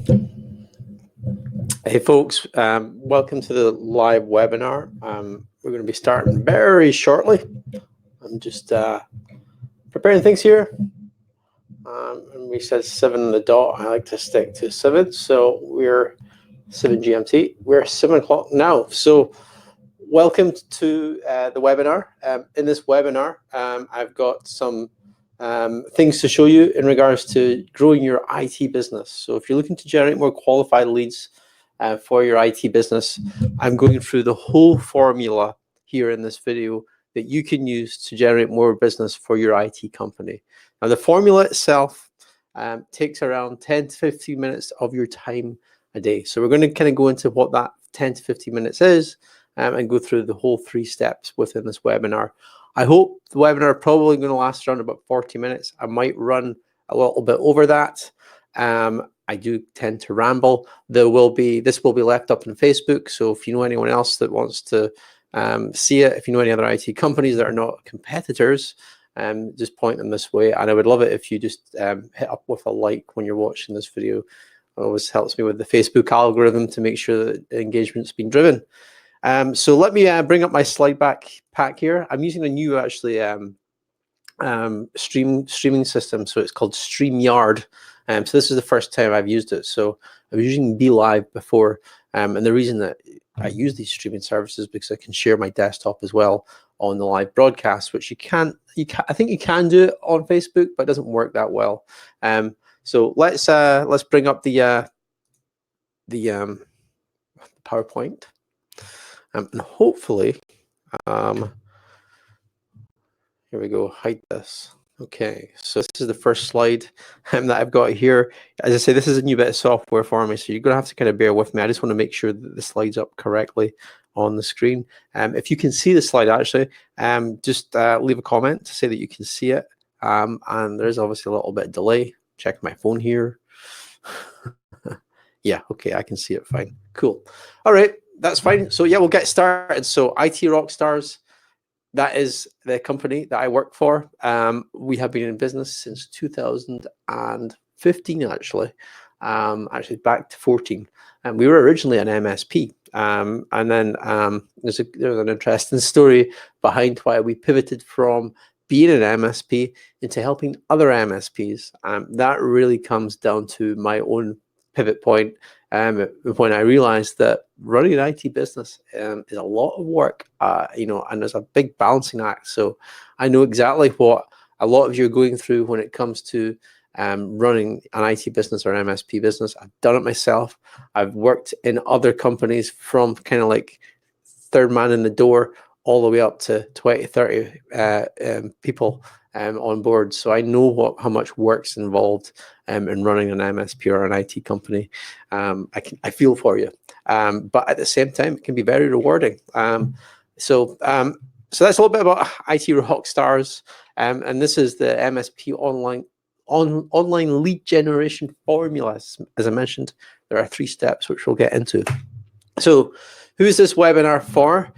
Hey folks, welcome to the live webinar. We're going to be starting very shortly. I'm just preparing things here. And we said 7 on the dot. I like to stick to 7. So we're 7 GMT. We're 7 o'clock now. So welcome to the webinar. In this webinar, I've got some things to show you in regards to growing your IT business. So if you're looking to generate more qualified leads for your IT business, I'm going through the whole formula here in this video that you can use to generate more business for your IT company. Now, the formula itself takes around 10 to 15 minutes of your time a day. So we're going to kind of go into what that 10 to 15 minutes is and go through the whole 3 steps within this webinar. I hope the webinar is probably going to last around about 40 minutes. I might run a little bit over that. I do tend to ramble. This will be left up on Facebook. So if you know anyone else that wants to see it, if you know any other IT companies that are not competitors, just point them this way. And I would love it if you just hit up with a like when you're watching this video. It always helps me with the Facebook algorithm to make sure that engagement's been driven. So let me bring up my slide pack here. I'm using a new actually streaming system. So it's called StreamYard. So this is the first time I've used it. So I was using BeLive before. And the reason that I use these streaming services is because I can share my desktop as well on the live broadcast, which I think you can do it on Facebook, but it doesn't work that well. So let's bring up the PowerPoint. And hopefully, here we go, hide this. Okay, so this is the first slide that I've got here. As I say, this is a new bit of software for me, so you're going to have to kind of bear with me. I just want to make sure that the slide's up correctly on the screen. If you can see the slide, actually, just leave a comment to say that you can see it. And there's obviously a little bit of delay. Check my phone here. Yeah, okay, I can see it fine. Cool. All right, that's fine. So yeah, we'll get started. So IT Rockstars, that is the company that I work for. We have been in business since 2015, actually back to 14. And we were originally an MSP. And then there's an interesting story behind why we pivoted from being an MSP into helping other MSPs. That really comes down to my own pivot point when I realized that running an IT business is a lot of work, and there's a big balancing act. So I know exactly what a lot of you are going through when it comes to running an IT business or MSP business. I've done it myself. I've worked in other companies from kind of like third man in the door all the way up to 20, 30 people on board. So I know how much work's involved in running an MSP or an IT company. I feel for you. But at the same time, it can be very rewarding. So that's a little bit about IT Rockstars. And this is the MSP online lead generation formula. As I mentioned, there are 3 steps which we'll get into. So who is this webinar for?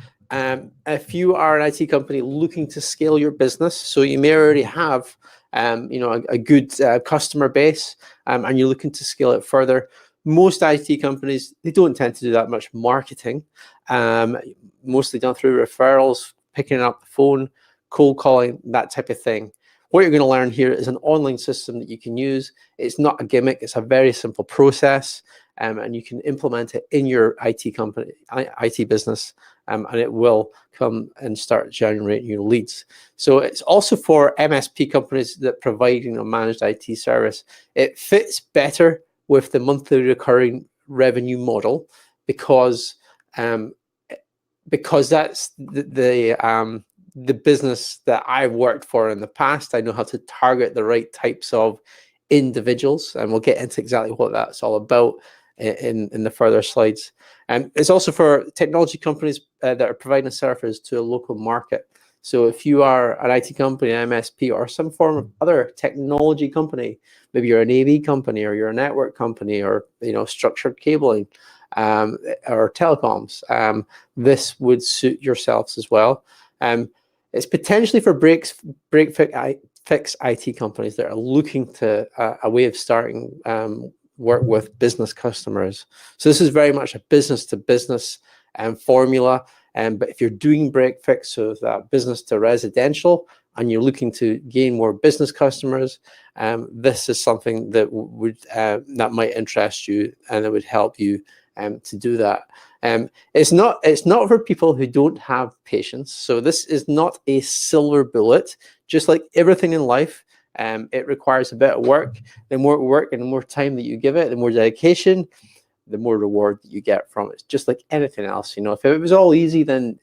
If you are an IT company looking to scale your business, so you may already have a good customer base, and you're looking to scale it further. Most IT companies, they don't tend to do that much marketing, mostly done through referrals, picking up the phone, cold calling, that type of thing. What you're going to learn here is an online system that you can use. It's not a gimmick. It's a very simple process, and you can implement it in your IT company, IT business, and it will come and start generating your leads. So it's also for MSP companies that provide managed IT service. It fits better with the monthly recurring revenue model because that's the business that I've worked for in the past. I know how to target the right types of individuals, and we'll get into exactly what that's all about in the further slides. It's also for technology companies that are providing a service to a local market. So if you are an IT company, an MSP, or some form of other technology company, maybe you're an AV company, or you're a network company, or structured cabling, or telecoms, this would suit yourselves as well. It's potentially for break fix IT companies that are looking to a way of starting work with business customers. So this is very much a business to business formula. But if you're doing break fix, so that business to residential, and you're looking to gain more business customers, this is something that would that might interest you, and it would help you to do that. It's not for people who don't have patience. So this is not a silver bullet. Just like everything in life, it requires a bit of work. The more work and the more time that you give it, the more dedication, the more reward that you get from it. It's just like anything else, you know. If it was all easy, then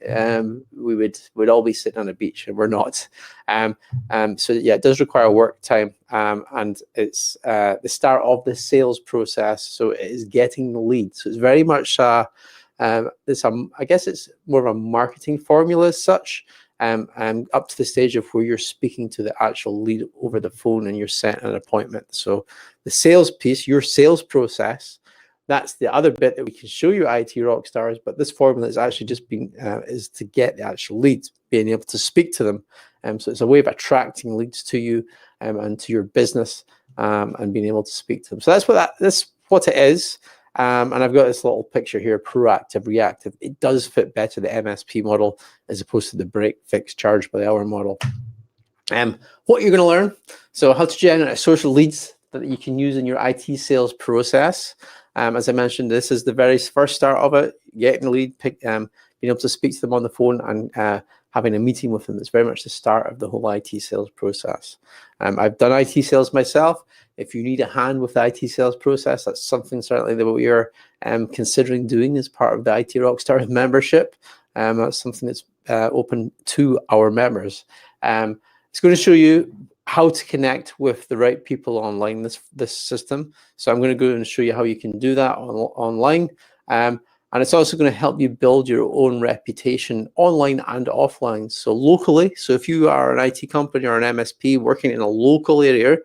we'd all be sitting on a beach, and we're not. So yeah, it does require work time, and it's the start of the sales process. So it is getting the lead. So it's very much I guess it's more of a marketing formula as such. Up to the stage of where you're speaking to the actual lead over the phone and you're setting an appointment. So the sales piece, your sales process, that's the other bit that we can show you IT Rockstars, but this formula is actually just being is to get the actual leads, being able to speak to them. So it's a way of attracting leads to you and to your business, and being able to speak to them. So that's what it is. And I've got this little picture here, proactive, reactive. It does fit better the MSP model as opposed to the break, fix, charge by the hour model. What you're going to learn, so how to generate a source of leads that you can use in your IT sales process. As I mentioned, this is the very first start of it, getting the lead, being able to speak to them on the phone and having a meeting with them. It's very much the start of the whole IT sales process. I've done IT sales myself. If you need a hand with the IT sales process, that's something certainly that we are considering doing as part of the IT Rockstars membership. That's something that's open to our members. It's going to show you how to connect with the right people online, this system. So I'm going to go and show you how you can do that online. And it's also going to help you build your own reputation online and offline. So locally, so if you are an IT company or an MSP working in a local area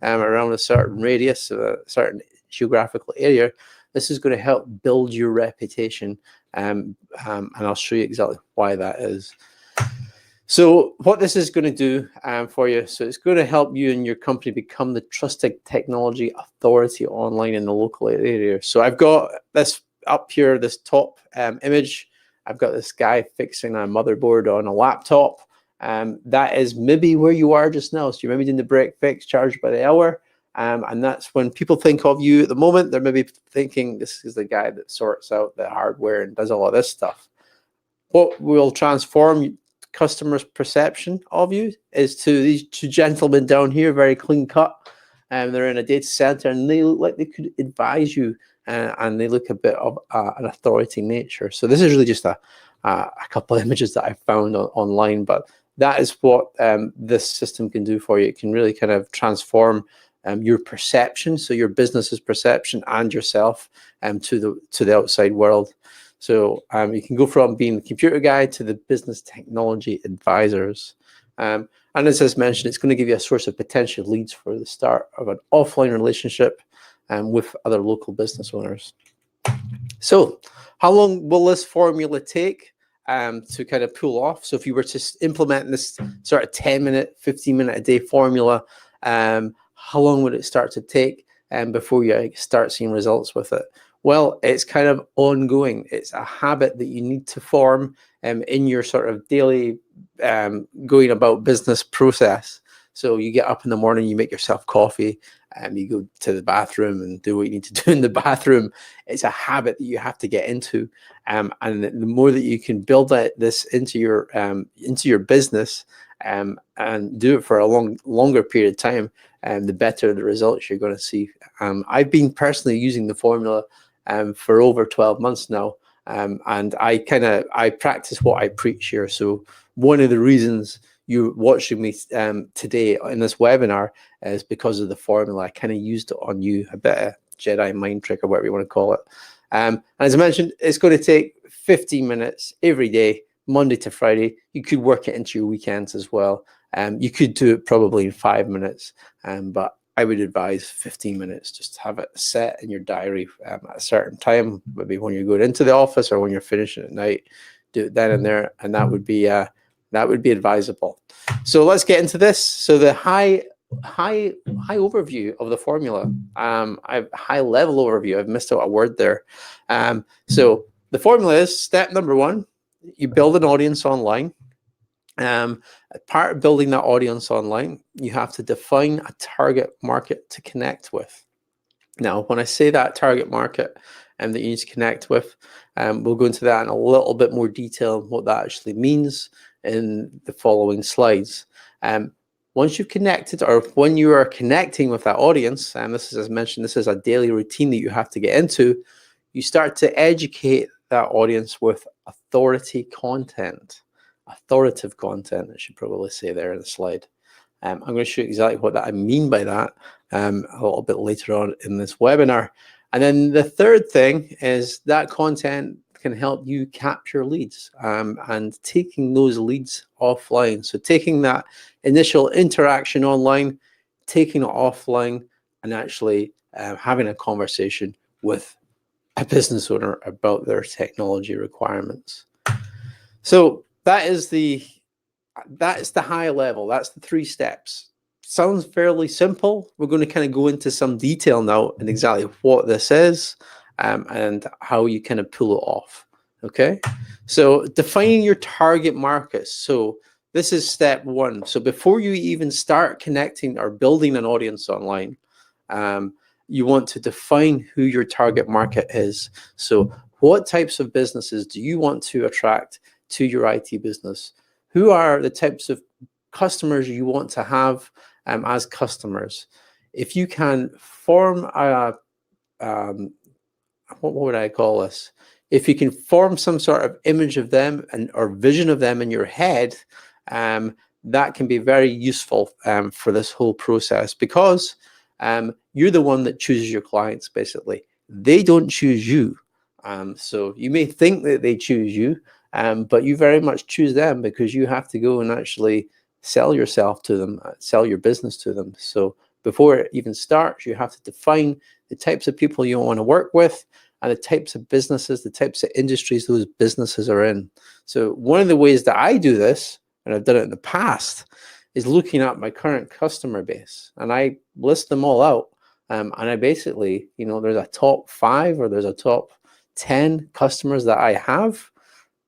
around a certain radius, a certain geographical area, this is going to help build your reputation. And I'll show you exactly why that is. So what this is going to do for you, so it's going to help you and your company become the trusted technology authority online in the local area. So I've got this up here, this top image. I've got this guy fixing a motherboard on a laptop. That is maybe where you are just now. So you're maybe doing the break, fix, charge by the hour. And that's when people think of you at the moment, they're maybe thinking this is the guy that sorts out the hardware and does all of this stuff. What will transform customers' perception of you is to these two gentlemen down here, very clean cut. They're in a data center and they look like they could advise you, and they look a bit of an authority nature. So this is really just a couple of images that I found online, but that is what this system can do for you. It can really kind of transform your perception, so your business's perception and yourself to the outside world. So you can go from being the computer guy to the business technology advisors. And as I mentioned, it's going to give you a source of potential leads for the start of an offline relationship with other local business owners. So how long will this formula take to kind of pull off? So if you were to implement this sort of 10-minute, 15-minute a day formula, how long would it start to take before you start seeing results with it? Well, it's kind of ongoing. It's a habit that you need to form in your sort of daily going about business process. So you get up in the morning, you make yourself coffee, and you go to the bathroom and do what you need to do in the bathroom. It's a habit that you have to get into, and the more that you can build this into your business and do it for a longer period of time, the better the results you're going to see. I've been personally using the formula for over 12 months now, and I practice what I preach here. So one of the reasons you're watching me today in this webinar is because of the formula. I kind of used it on you, a bit of Jedi mind trick or whatever you want to call it. And as I mentioned, it's going to take 15 minutes every day, Monday to Friday. You could work it into your weekends as well. You could do it probably in 5 minutes, but I would advise 15 minutes. Just have it set in your diary at a certain time, maybe when you're going into the office or when you're finishing at night. Do it then and there, and that would be advisable. So let's get into this. So the high high overview of the formula. I've high level overview. I've missed out a word there. So the formula is step number one: you build an audience online. Part of building that audience online, you have to define a target market to connect with. Now, when I say that target market that you need to connect with, we'll go into that in a little bit more detail, what that actually means in the following slides. Once you've connected, or when you are connecting with that audience, and this is, as mentioned, this is a daily routine that you have to get into, you start to educate that audience with authoritative content, I should probably say there in the slide. I'm going to show you exactly what I mean by that a little bit later on in this webinar. And then the third thing is that content can help you capture leads and taking those leads offline. So taking that initial interaction online, taking it offline, and actually having a conversation with a business owner about their technology requirements. So that's the high level. That's the 3 steps. Sounds fairly simple. We're going to kind of go into some detail now and exactly what this is and how you kind of pull it off. Okay, so defining your target markets. So this is step 1. So before you even start connecting or building an audience online, you want to define who your target market is. So what types of businesses do you want to attract to your IT business? Who are the types of customers you want to have as customers? If you can form a, what would I call this? If you can form some sort of image of them or vision of them in your head, that can be very useful for this whole process, because you're the one that chooses your clients, basically. They don't choose you. So you may think that they choose you, but you very much choose them, because you have to go and actually sell yourself to them, sell your business to them. So before it even starts, you have to define the types of people you want to work with and the types of businesses, the types of industries those businesses are in. So one of the ways that I do this, and I've done it in the past, is looking at my current customer base, and I list them all out. And I basically, there's a top 5 or there's a top 10 customers that I have,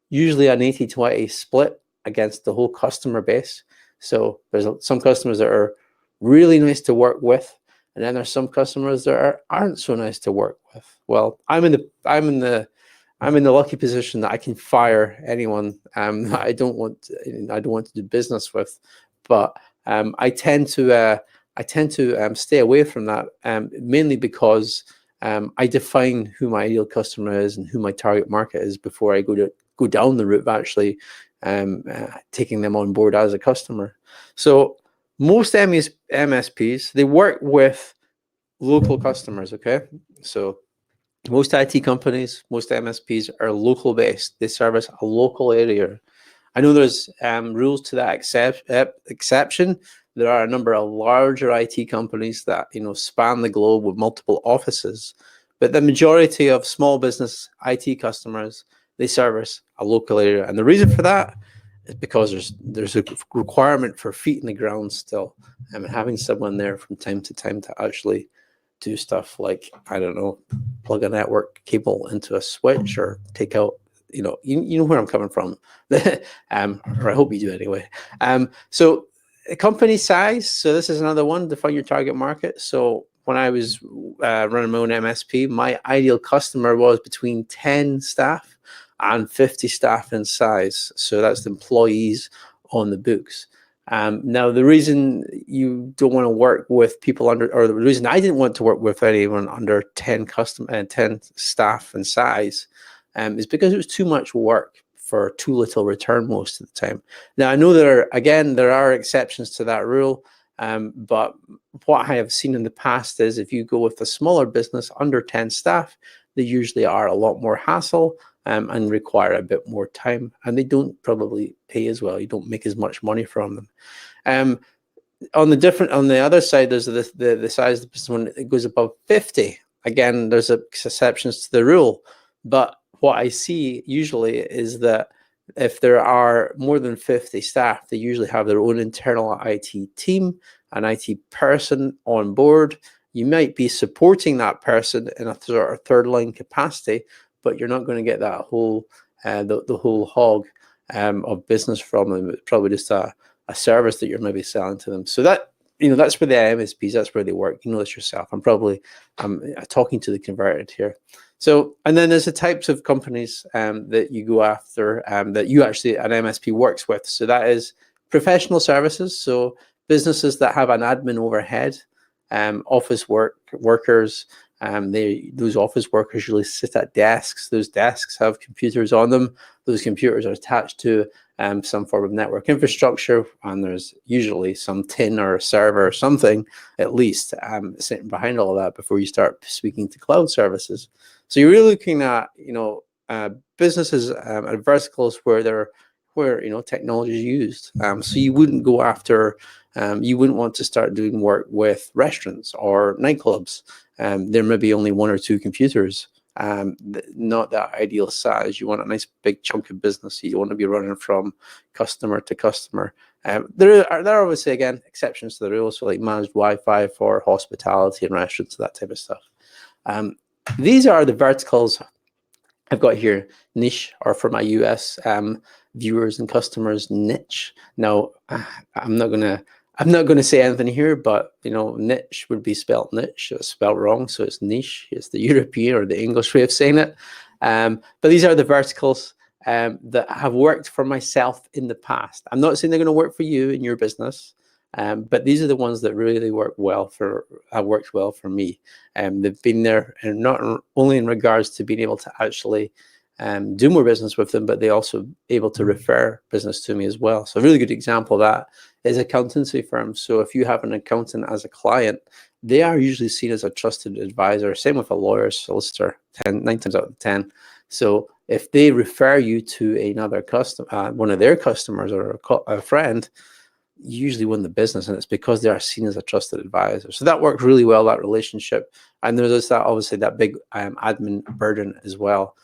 usually an 80-20 split against the whole customer base. So there's some customers that are really nice to work with, and then there's some customers that aren't so nice to work with. Well, I'm in the lucky position that I can fire anyone that I don't want to do business with, but I tend to stay away from that, mainly because I define who my ideal customer is and who my target market is before I go down the route of actually taking them on board as a customer. So most MSPs, they work with local customers, okay? So most IT companies, most MSPs are local based. They service a local area. I know there's rules to that exception. There are a number of larger IT companies that span the globe with multiple offices, but the majority of small business IT customers, they service a local area, and the reason for that is because there's a requirement for feet in the ground still, and having someone there from time to time to actually do stuff like, I don't know, plug a network cable into a switch or take out, you know where I'm coming from, or I hope you do anyway. So company size. So this is another one, define your target market. So when I was running my own MSP, my ideal customer was between 10 staff and 50 staff in size. So that's the employees on the books. Now, the reason you don't want to work with people or the reason I didn't want to work with anyone under 10 staff in size is because it was too much work for too little return most of the time. Now, I know there are exceptions to that rule, but what I have seen in the past is if you go with a smaller business under 10 staff, they usually are a lot more hassle and require a bit more time, and they don't probably pay as well. You don't make as much money from them. On the other side, there's the size of the business when it goes above 50. Again, there's exceptions to the rule, but what I see usually is that if there are more than 50 staff, they usually have their own internal IT team, an IT person on board. You might be supporting that person in a sort of third line capacity, but you're not going to get that whole the whole hog of business from them. It's probably just a service that you're maybe selling to them. So that, that's where the MSPs, that's where they work. You know this yourself. I'm talking to the converted here. So, and then there's the types of companies that you go after that you actually, an MSP works with. So that is professional services. So businesses that have an admin overhead, office workers. Those office workers usually sit at desks. Those desks have computers on them. Those computers are attached to some form of network infrastructure, and there's usually some tin or a server or something at least sitting behind all of that before you start speaking to cloud services. So you're really looking at businesses and verticals where technology is used. So you wouldn't go after, you wouldn't want to start doing work with restaurants or nightclubs. There may be only one or two computers, not that ideal size. You want a nice big chunk of business. You don't want to be running from customer to customer. There are obviously, again, exceptions to the rules, so like managed Wi-Fi for hospitality and restaurants, that type of stuff. These are the verticals I've got here. Niche, or for my US viewers and customers, niche. Now, I'm not gonna say anything here, but niche would be spelled niche. It's spelled wrong, so it's niche. It's the European or the English way of saying it. But these are the verticals that have worked for myself in the past. I'm not saying they're going to work for you in your business, but these are the ones that really worked well for me. They've been there, and not only in regards to being able to actually do more business with them, but they also able to refer business to me as well. So a really good example of that is accountancy firms. So if you have an accountant as a client, they are usually seen as a trusted advisor. Same with a lawyer, solicitor, 9 times out of 10. So if they refer you to another customer, one of their customers or a friend, you usually win the business, and it's because they are seen as a trusted advisor. So that worked really well, that relationship. And there's that, obviously, that big admin burden as well.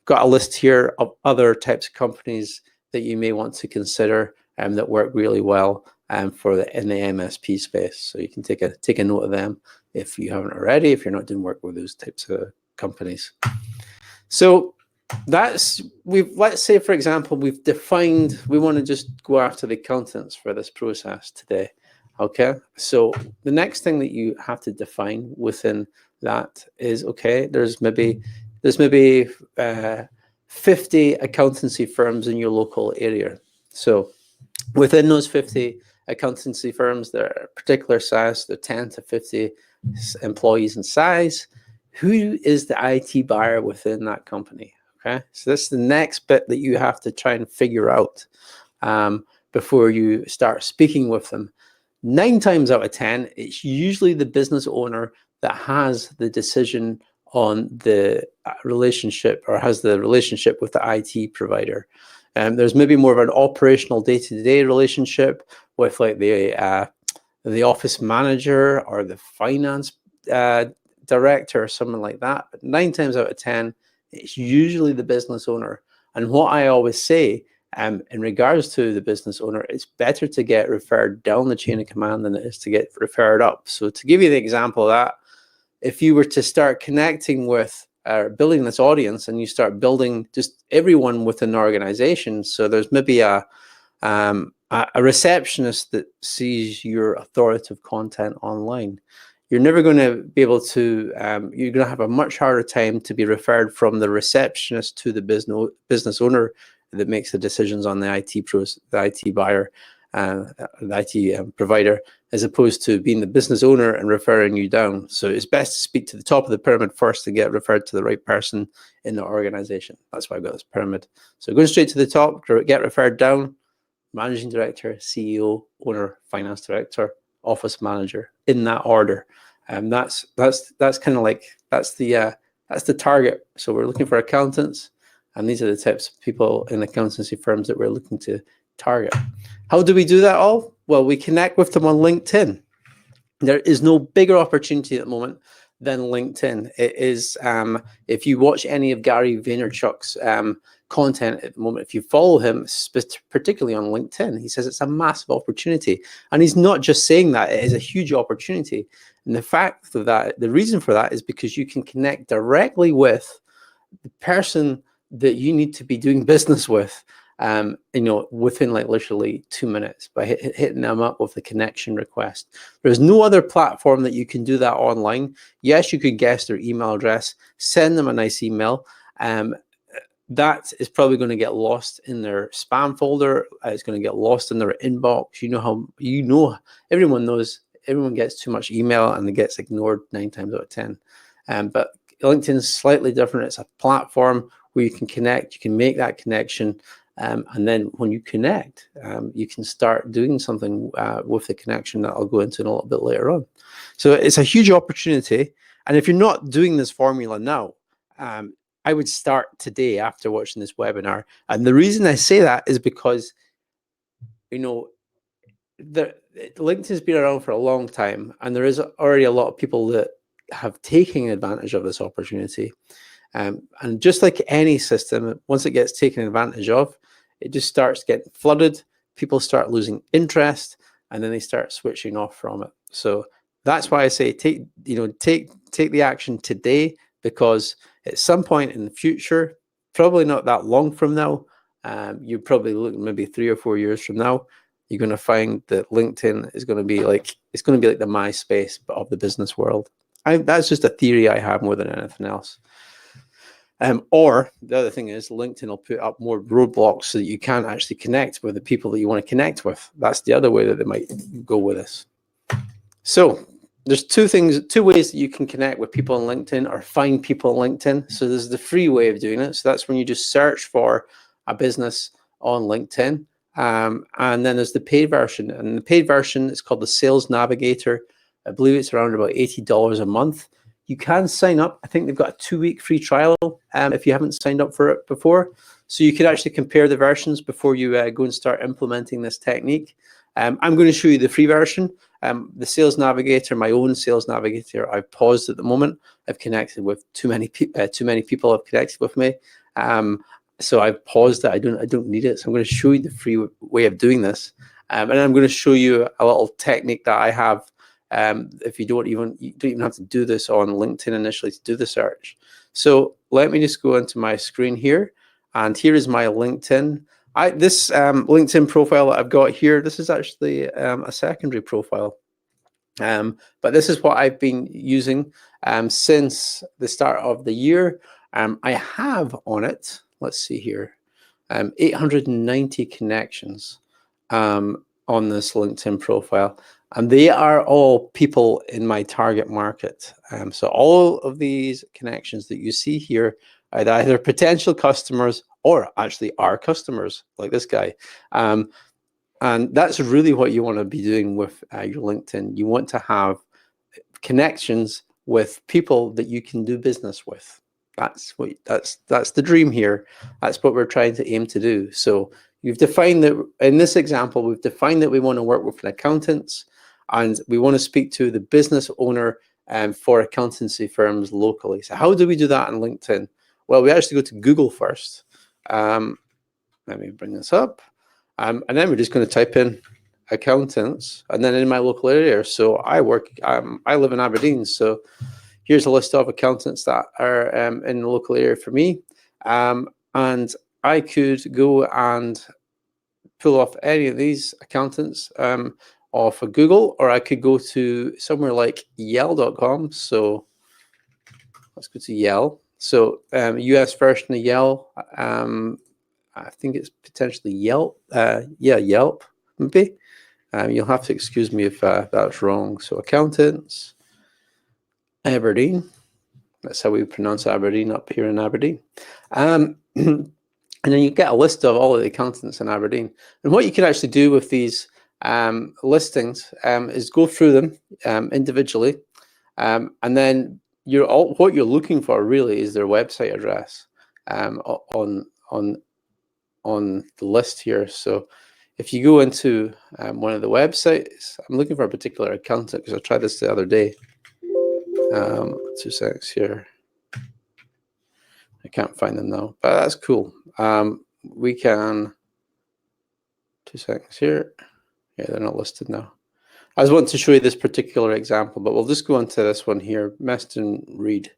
Got a list here of other types of companies that you may want to consider that work really well in the MSP space. So you can take a note of them if you haven't already, if you're not doing work with those types of companies. So let's say, for example, we've defined, we want to just go after the accountants for this process today. Okay, so the next thing that you have to define within that is, okay, there's maybe 50 accountancy firms in your local area. So within those 50 accountancy firms, there are particular size, they're 10 to 50 employees in size. Who is the IT buyer within that company? Okay, so this is the next bit that you have to try and figure out before you start speaking with them. 9 times out of 10, it's usually the business owner that has the decision on the relationship, or has the relationship with the IT provider. There's maybe more of an operational day-to-day relationship with like the office manager or the finance director or someone like that. But 9 times out of 10, it's usually the business owner. And what I always say in regards to the business owner, it's better to get referred down the chain of command than it is to get referred up. So to give you the example of that, if you were to start connecting with building this audience, and you start building just everyone within the organization, so there's maybe a receptionist that sees your authoritative content online, you're never going to be able to, you're going to have a much harder time to be referred from the receptionist to the business owner that makes the decisions on the IT buyer, the IT provider, as opposed to being the business owner and referring you down. So it's best to speak to the top of the pyramid first to get referred to the right person in the organization. That's why I've got this pyramid. So going straight to the top, get referred down: managing director, CEO, owner, finance director, office manager, in that order. And that's kind of like, that's the target. So we're looking for accountants, and these are the types of people in accountancy firms that we're looking to target. How do we do that all? Well, we connect with them on LinkedIn. There is no bigger opportunity at the moment than LinkedIn. It is, if you watch any of Gary Vaynerchuk's content at the moment, if you follow him, particularly on LinkedIn, he says it's a massive opportunity. And he's not just saying that, it is a huge opportunity. And the fact of that, the reason for that is because you can connect directly with the person that you need to be doing business with, within like literally 2 minutes by hitting them up with the connection request. There's no other platform that you can do that online. Yes, you could guess their email address, send them a nice email. That is probably going to get lost in their spam folder. It's going to get lost in their inbox. Everyone knows, everyone gets too much email and it gets ignored 9 times out of 10. But LinkedIn is slightly different. It's a platform where you can connect, you can make that connection. And then when you connect, you can start doing something with the connection that I'll go into in a little bit later on. So it's a huge opportunity. And if you're not doing this formula now, I would start today after watching this webinar. And the reason I say that is because, LinkedIn's been around for a long time, and there is already a lot of people that have taken advantage of this opportunity. And just like any system, once it gets taken advantage of, it just starts getting flooded. People start losing interest, and then they start switching off from it. So that's why I say take the action today, because at some point in the future, probably not that long from now, you're probably looking maybe 3 or 4 years from now, you're going to find that LinkedIn is going to be like the MySpace of the business world. That's just a theory I have more than anything else. Or the other thing is LinkedIn will put up more roadblocks so that you can't actually connect with the people that you want to connect with. That's the other way that they might go with this. So there's two ways that you can connect with people on LinkedIn or find people on LinkedIn. So there's the free way of doing it. So that's when you just search for a business on LinkedIn. And then there's the paid version. And the paid version is called the Sales Navigator. I believe it's around about $80 a month. You can sign up. I think they've got a 2-week free trial if you haven't signed up for it before. So you can actually compare the versions before you go and start implementing this technique. I'm going to show you the free version. The Sales Navigator, my own Sales Navigator, I've paused at the moment. I've connected with too many people have connected with me. So I've paused it. I don't need it. So I'm going to show you the free way of doing this. And I'm going to show you a little technique that I have. If you don't even have to do this on LinkedIn initially to do the search. So let me just go into my screen here, and here is my LinkedIn. This LinkedIn profile that I've got here, this is actually a secondary profile, but this is what I've been using since the start of the year. I have on it, let's see here, 890 connections on this LinkedIn profile. And they are all people in my target market. So all of these connections that you see here are either potential customers or actually are customers, like this guy. And that's really what you want to be doing with your LinkedIn. You want to have connections with people that you can do business with. That's the dream here. That's what we're trying to aim to do. So you've defined that in this example, we've defined that we want to work with accountants, and we want to speak to the business owner for accountancy firms locally. So how do we do that on LinkedIn? Well, we actually go to Google first. Let me bring this up. And then we're just going to type in accountants, and then in my local area. So I live in Aberdeen. So here's a list of accountants that are in the local area for me. And I could go and pull off any of these accountants off of Google, or I could go to somewhere like Yell.com. So let's go to Yell. So US version of Yell. I think it's potentially Yelp. Yeah, Yelp, maybe. You'll have to excuse me if that's wrong. So accountants, Aberdeen. That's how we pronounce Aberdeen up here in Aberdeen. And then you get a list of all of the accountants in Aberdeen. And what you can actually do with these listings is go through them individually. And then what you're looking for really is their website address on the list here. So if you go into one of the websites, I'm looking for a particular accountant because I tried this the other day. 2 seconds here. I can't find them now, but that's cool. We can, 2 seconds here. Yeah, they're not listed now. I was wanting to show you this particular example, but we'll just go on to this one here, Meston Reed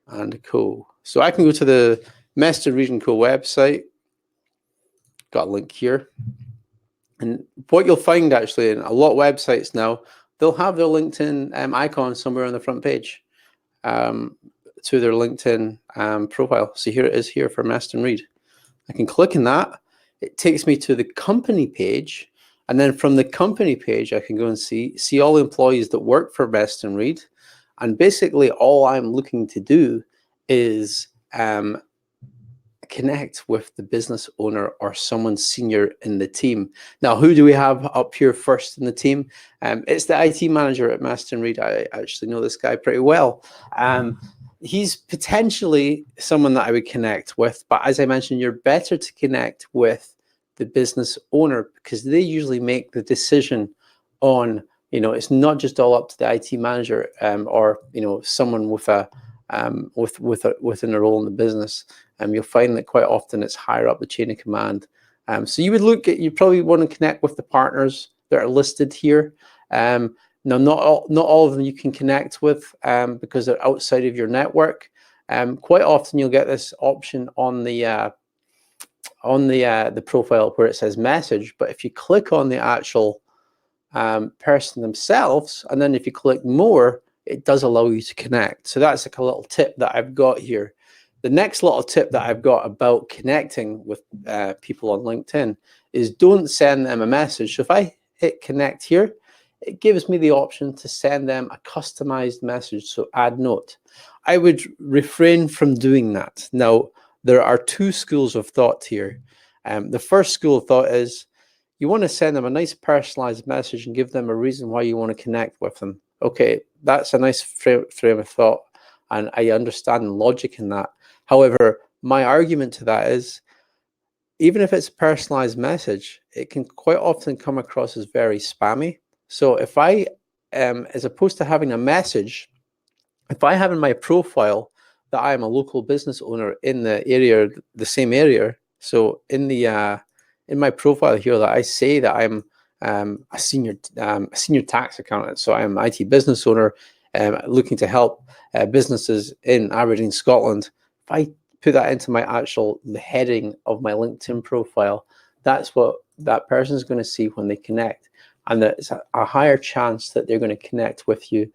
and Co. So I can go to the Meston Reed and Co website. Got a link here. And what you'll find actually in a lot of websites now, they'll have their LinkedIn icon somewhere on the front page to their LinkedIn profile. So here it is here for Meston Reed. I can click on that. It takes me to the company page. And then from the company page, I can go and see all the employees that work for Meston Reed. And basically all I'm looking to do is connect with the business owner or someone senior in the team. Now, who do we have up here first in the team? It's the IT manager at Meston Reed. I actually know this guy pretty well. He's potentially someone that I would connect with, but as I mentioned, you're better to connect with the business owner because they usually make the decision on, it's not just all up to the IT manager or, someone with a within a role in the business. You'll find that quite often it's higher up the chain of command. So you probably want to connect with the partners that are listed here. Now, not all of them you can connect with because they're outside of your network. Quite often you'll get this option on the profile where it says message, but if you click on the actual person themselves, and then if you click more, it does allow you to connect. So that's like a little tip that I've got here. The next little tip that I've got about connecting with people on LinkedIn is don't send them a message. So if I hit connect here, it gives me the option to send them a customized message. So add note. I would refrain from doing that. Now, there are two schools of thought here. The first school of thought is you want to send them a nice personalized message and give them a reason why you want to connect with them. Okay, that's a nice frame of thought, and I understand the logic in that. However, my argument to that is, even if it's a personalized message, it can quite often come across as very spammy. So if I, as opposed to having a message, if I have in my profile that I am a local business owner in the area, the same area, so in my profile here that I say that I'm a senior tax accountant, so I'm an IT business owner looking to help businesses in Aberdeen, Scotland. If I put that into the heading of my LinkedIn profile, that's what that person is going to see when they connect, and there's a higher chance that they're going to connect with you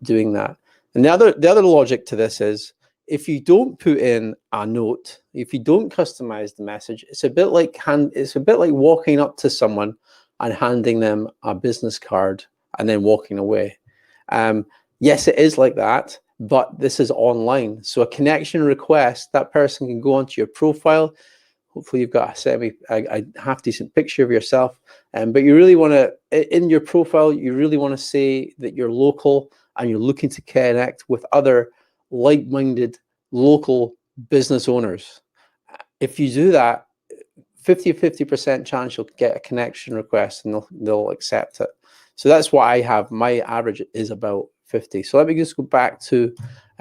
doing that. And the other logic to this is, if you don't put in a note, if you don't customize the message, it's a bit like walking up to someone and handing them a business card and then walking away. Yes, it is like that, but this is online. So a connection request, that person can go onto your profile. Hopefully you've got a half decent picture of yourself. But you really want to, in your profile, you really want to say that you're local and you're looking to connect with other like-minded local business owners. If you do that, 50% chance you'll get a connection request and they'll accept it. So that's what I have. My average is about 50. So let me just go back to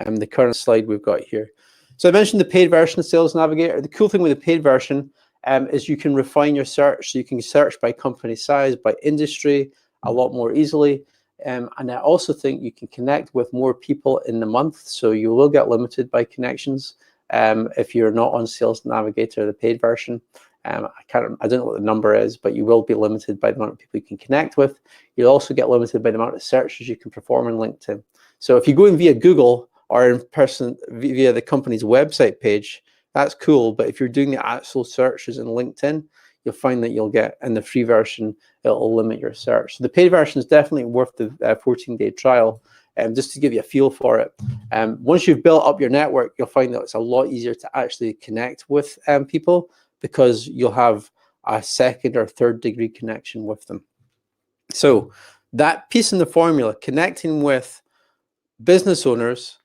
the current slide we've got here. So I mentioned the paid version of Sales Navigator. The cool thing with the paid version is you can refine your search. So you can search by company size, by industry a lot more easily. And I also think you can connect with more people in the month. So you will get limited by connections if you're not on Sales Navigator, the paid version. I don't know what the number is, but you will be limited by the amount of people you can connect with. You'll also get limited by the amount of searches you can perform on LinkedIn. So if you go in via Google or in person via the company's website page, that's cool. But if you're doing the actual searches in LinkedIn, you'll find that you'll get, in the free version, it'll limit your search. So the paid version is definitely worth the 14-day trial, just to give you a feel for it. Once you've built up your network, you'll find that it's a lot easier to actually connect with people, because you'll have a second or third degree connection with them. So that piece in the formula, connecting with business owners,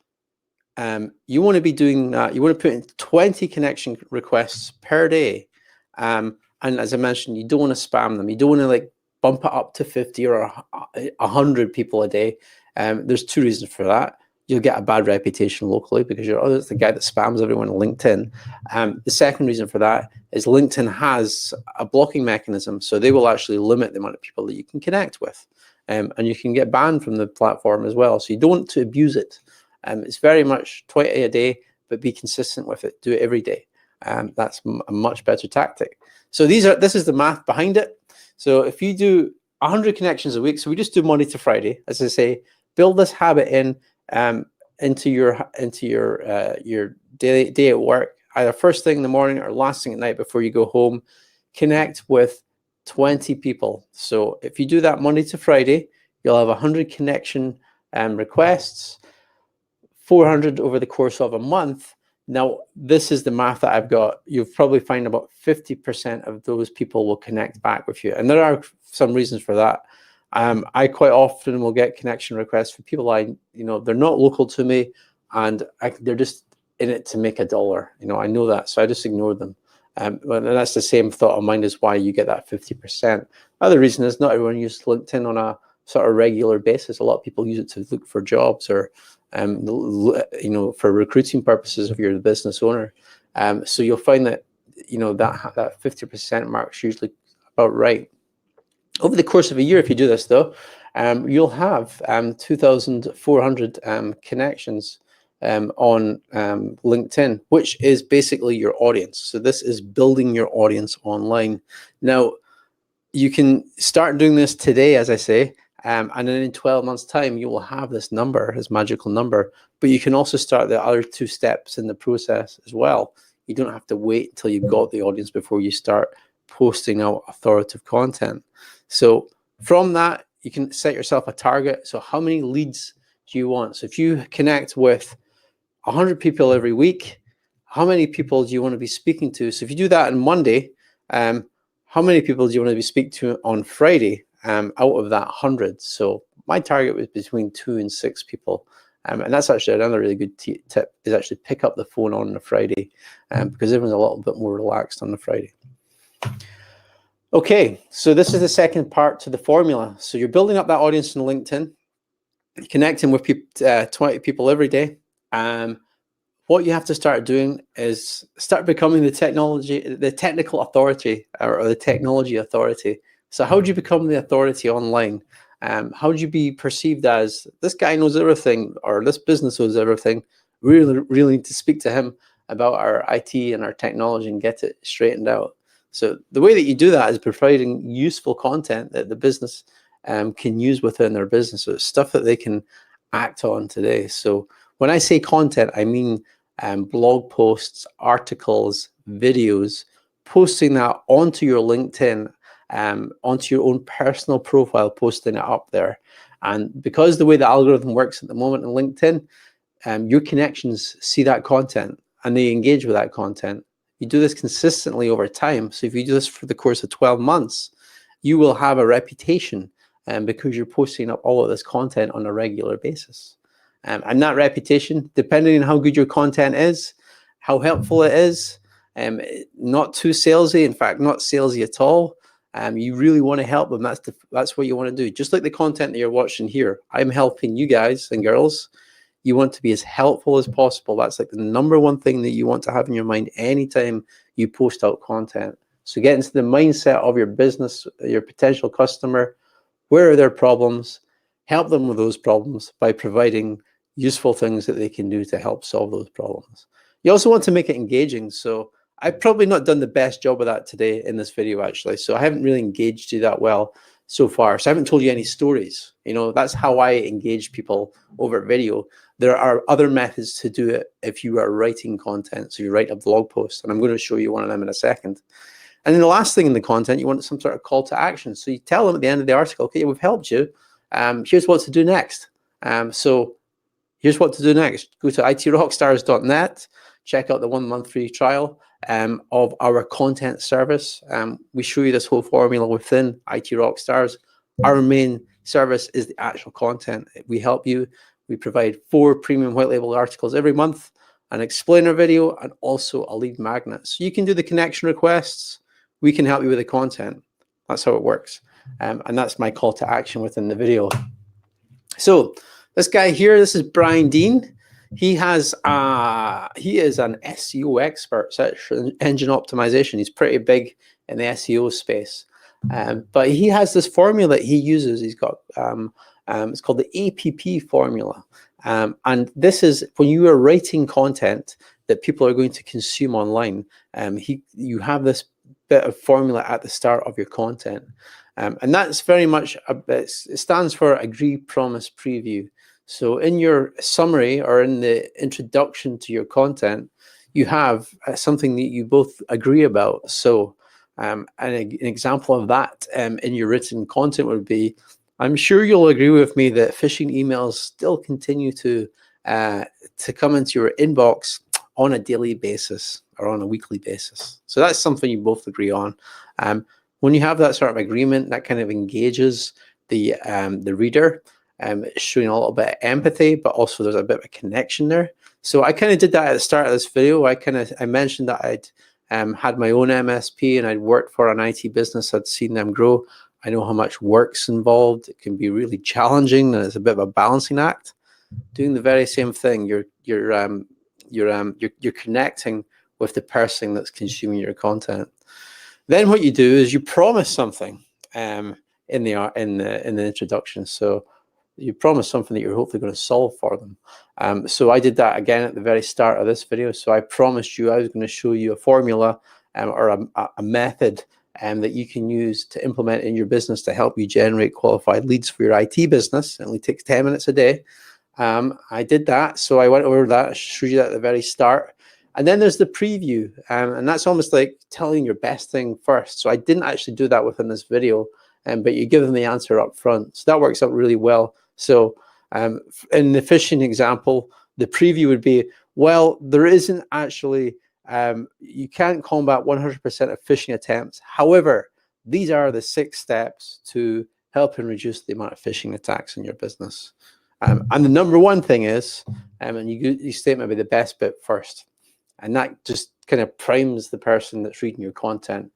you want to be doing that. You want to put in 20 connection requests per day. And as I mentioned, you don't want to spam them. You don't want to bump it up to 50 or 100 people a day. There's two reasons for that. you'll get a bad reputation locally because you're, oh, it's the guy that spams everyone on LinkedIn. The second reason for that is LinkedIn has a blocking mechanism, so they will actually limit the amount of people that you can connect with, and you can get banned from the platform as well. So you don't want to abuse it. It's very much 20 a day, but be consistent with it. Do it every day. That's a much better tactic. So this is the math behind it. So if you do 100 connections a week, so we just do Monday to Friday, as I say, build this habit into your day at work, either first thing in the morning or last thing at night before you go home. Connect with 20 people. So if you do that Monday to Friday, you'll have 100 connection requests, 400 over the course of a month. Now, this is the math that I've got. You'll probably find about 50% of those people will connect back with you. And there are some reasons for that. I quite often will get connection requests for people they're not local to me, and they're just in it to make $1. I know that, so I just ignore them. And that's the same thought of mine as why you get that 50%. Other reason is not everyone uses LinkedIn on a sort of regular basis. A lot of people use it to look for jobs or for recruiting purposes if you're the business owner. So you'll find that that 50% mark is usually about right. Over the course of a year, if you do this though, you'll have 2,400 connections on LinkedIn, which is basically your audience. So this is building your audience online. Now, you can start doing this today, as I say, and then in 12 months' time, you will have this number, this magical number. But you can also start the other 2 steps in the process as well. You don't have to wait until you've got the audience before you start posting out authoritative content. So from that, you can set yourself a target. So how many leads do you want? So if you connect with 100 people every week, how many people do you want to be speaking to? So if you do that on Monday, how many people do you want to be speaking to on Friday out of that 100? So my target was between 2 and 6 people. And that's actually another really good tip, is actually pick up the phone on a Friday because everyone's a little bit more relaxed on the Friday. Okay, so this is the second part to the formula. So you're building up that audience on LinkedIn, connecting with 20 people every day. What you have to start doing is start becoming the technical authority or the technology authority. So how do you become the authority online? How do you be perceived as, this guy knows everything, or this business knows everything? We really need to speak to him about our IT and our technology and get it straightened out. So the way that you do that is providing useful content that the business can use within their business. So it's stuff that they can act on today. So when I say content, I mean blog posts, articles, videos, posting that onto your LinkedIn, onto your own personal profile, posting it up there. And because the way the algorithm works at the moment in LinkedIn, your connections see that content and they engage with that content. You do this consistently over time. So if you do this for the course of 12 months, you will have a reputation because you're posting up all of this content on a regular basis. And that reputation, depending on how good your content is, how helpful it is, not too salesy, in fact, not salesy at all. You really want to help them. That's what you want to do. Just like the content that you're watching here, I'm helping you guys and girls. You want to be as helpful as possible. That's like the #1 thing that you want to have in your mind anytime you post out content. So get into the mindset of your business, your potential customer. Where are their problems? Help them with those problems by providing useful things that they can do to help solve those problems. You also want to make it engaging. So I've probably not done the best job of that today in this video, actually. So I haven't really engaged you that well so far. So I haven't told you any stories. That's how I engage people over video. There are other methods to do it if you are writing content. So you write a blog post, and I'm going to show you one of them in a second. And then the last thing in the content, you want some sort of call to action. So you tell them at the end of the article, okay, we've helped you. Here's what to do next. So here's what to do next. Go to itrockstars.net, check out the 1-month free trial of our content service. We show you this whole formula within IT Rockstars. Our main service is the actual content. We help you. We provide 4 premium white label articles every month, an explainer video, and also a lead magnet. So you can do the connection requests. We can help you with the content. That's how it works. And that's my call to action within the video. So This guy here, this is Brian Dean. He is an SEO expert, search engine optimization. He's pretty big in the SEO space. But he has this formula that he uses. He's got it's called the EPP Formula. And this is when you are writing content that people are going to consume online. You have this bit of formula at the start of your content. And that's very much, it stands for agree, promise, preview. So in your summary or in the introduction to your content, you have something that you both agree about. So an example of that in your written content would be, I'm sure you'll agree with me that phishing emails still continue to come into your inbox on a daily basis or on a weekly basis. So that's something you both agree on. When you have that sort of agreement, that kind of engages the reader. It's showing a little bit of empathy, but also there's a bit of a connection there. So I kind of did that at the start of this video. I mentioned that I'd had my own MSP and I'd worked for an IT business. I'd seen them grow. I know how much work's involved. It can be really challenging, and it's a bit of a balancing act. Doing the very same thing, you're connecting with the person that's consuming your content. Then what you do is you promise something in the introduction. So you promise something that you're hopefully going to solve for them. So I did that again at the very start of this video. So I promised you I was going to show you a formula or a method that you can use to implement in your business to help you generate qualified leads for your IT business. It only takes 10 minutes a day. I did that. So I went over that, I showed you that at the very start. And then there's the preview, and that's almost like telling your best thing first. So I didn't actually do that within this video, but you give them the answer up front. So that works out really well. So in the phishing example, the preview would be, well, there isn't actually, you can't combat 100% of phishing attempts. However, these are the 6 steps to help and reduce the amount of phishing attacks in your business. And the number one thing is, and you state maybe the best bit first. And that just kind of primes the person that's reading your content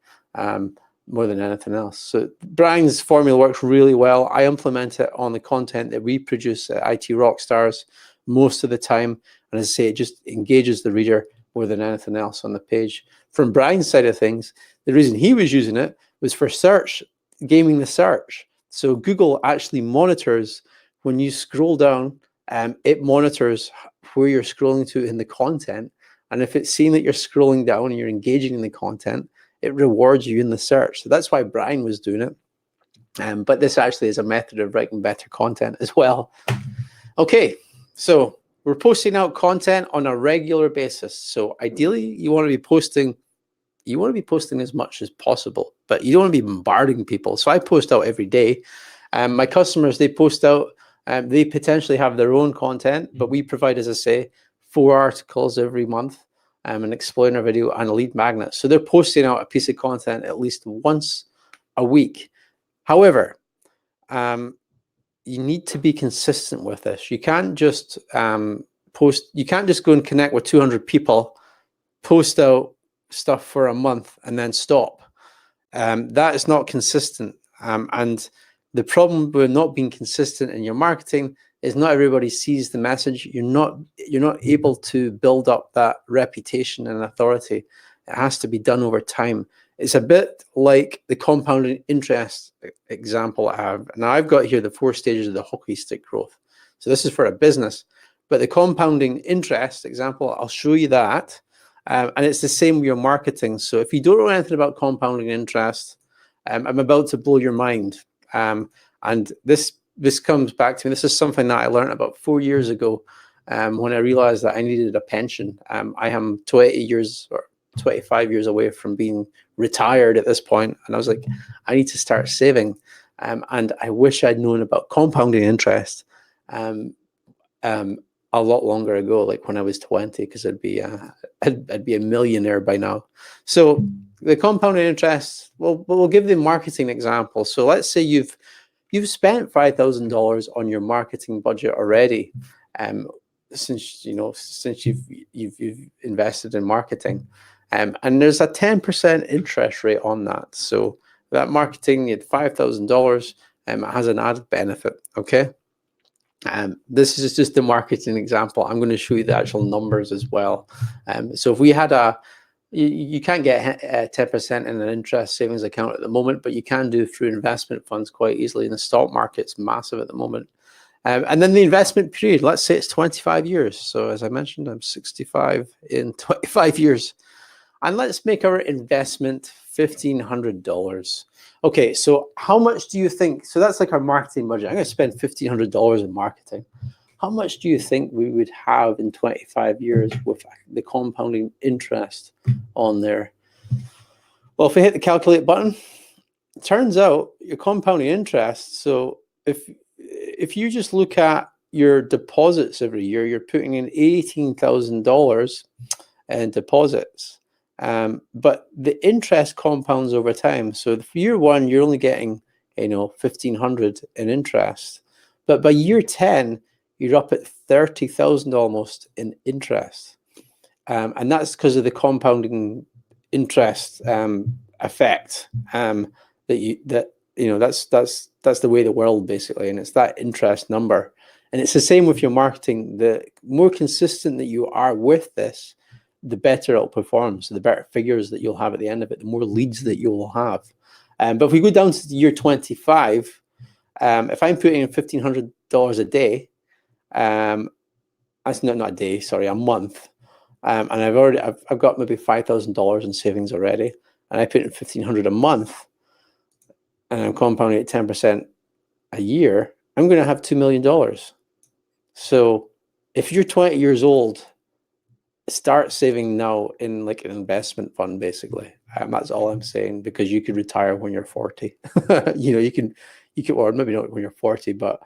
more than anything else. So Brian's formula works really well. I implement it on the content that we produce at IT Rockstars most of the time. And as I say, it just engages the reader more than anything else on the page. From Brian's side of things, the reason he was using it was for search, gaming the search. So Google actually monitors when you scroll down, it monitors where you're scrolling to in the content. And if it's seeing that you're scrolling down and you're engaging in the content, it rewards you in the search. So that's why Brian was doing it. But this actually is a method of writing better content as well. Okay, so we're posting out content on a regular basis. So ideally, you want to be posting as much as possible, but you don't want to be bombarding people. So I post out every day. My customers, they post out, they potentially have their own content, but we provide, as I say, 4 articles every month, an explainer video and a lead magnet. So they're posting out a piece of content at least once a week. However, you need to be consistent with this. You can't just you can't just go and connect with 200 people, post out stuff for a month and then stop. That is not consistent. And the problem with not being consistent in your marketing is not everybody sees the message. You're not able to build up that reputation and authority. It has to be done over time. It's a bit like the compounding interest example I have. Now I've got here the 4 stages of the hockey stick growth. So this is for a business, but the compounding interest example, I'll show you that. And it's the same with your marketing. So if you don't know anything about compounding interest, I'm about to blow your mind. And this comes back to me. This is something that I learned about 4 years ago when I realized that I needed a pension. I am 20 years or 25 years away from being retired at this point, and I was like, I need to start saving. And I wish I'd known about compounding interest a lot longer ago, like when I was 20, because I'd be a millionaire by now. So the compounding interest, we'll give the marketing example. So let's say you've spent $5,000 on your marketing budget already, since you've invested in marketing, and there's a 10% interest rate on that. So that marketing, you had $5,000, it has an added benefit. Okay, This is just a marketing example. I'm going to show you the actual numbers as well. So if we had you can't get 10% in an interest savings account at the moment, but you can do through investment funds quite easily. And the stock market's massive at the moment. And then the investment period, let's say it's 25 years. So as I mentioned, I'm 65 in 25 years. And let's make our investment $1,500. Okay, so how much do you think? So that's like our marketing budget. I'm going to spend $1,500 in marketing. How much do you think we would have in 25 years with the compounding interest on there? Well, if we hit the calculate button, it turns out your compounding interest. So if you just look at your deposits every year, you're putting in $18,000 in deposits. But the interest compounds over time. So for year one, you're only getting, $1,500 in interest. But by year 10, you're up at 30,000 almost in interest. And that's because of the compounding interest effect. That's the way the world basically, and it's that interest number. And it's the same with your marketing. The more consistent that you are with this, the better it'll perform. So the better figures that you'll have at the end of it, the more leads that you will have. But if we go down to the year 25, if I'm putting in $1,500 a day, that's not a day, sorry, a month. And I've got maybe $5,000 in savings already, and I put in $1,500 a month, and I'm compounding at 10% a year, I'm going to have $2 million. So if you're 20 years old, start saving now in like an investment fund, basically. That's all I'm saying, because you could retire when you're 40. You can, or maybe not when you're 40, but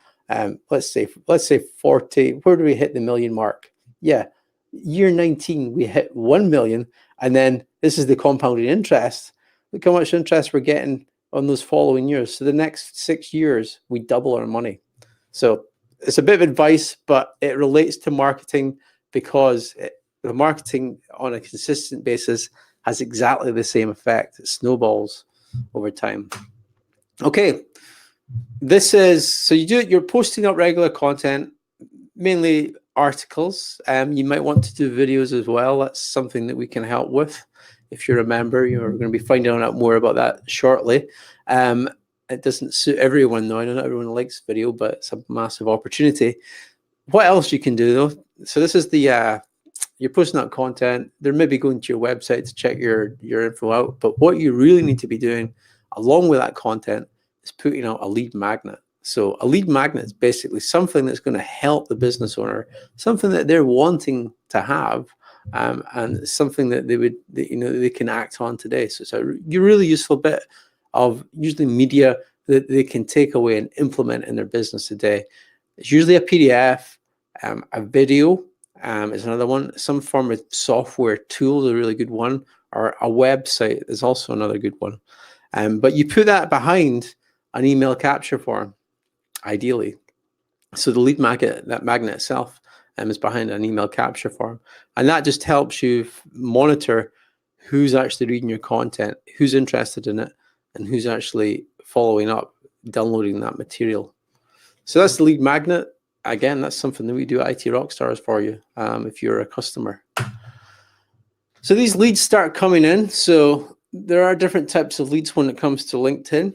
let's say 40. Where do we hit the million mark? Yeah, year 19 we hit 1 million, and then this is the compounding interest. Look how much interest we're getting on those following years. So the next 6 years we double our money. So it's a bit of advice, but it relates to marketing, because the marketing on a consistent basis has exactly the same effect. It snowballs over time. Okay, this is, so you're posting up regular content, mainly articles. You might want to do videos as well. That's something that we can help with. If you're a member, you're going to be finding out more about that shortly. It doesn't suit everyone though. I know not everyone likes video, but it's a massive opportunity. What else you can do though? So this is the you're posting out content. They're maybe going to your website to check your info out. But what you really need to be doing along with that content is putting out a lead magnet. So a lead magnet is basically something that's going to help the business owner, something that they're wanting to have, and something that they can act on today. So it's a really useful bit of usually media that they can take away and implement in their business today. It's usually a PDF, a video is another one. Some form of software tool is a really good one, or a website is also another good one. But you put that behind an email capture form, ideally. So the lead magnet, that magnet itself, is behind an email capture form. And that just helps you monitor who's actually reading your content, who's interested in it, and who's actually following up, downloading that material. So that's the lead magnet. Again, that's something that we do at IT Rockstars for you if you're a customer. So these leads start coming in. So there are different types of leads when it comes to LinkedIn.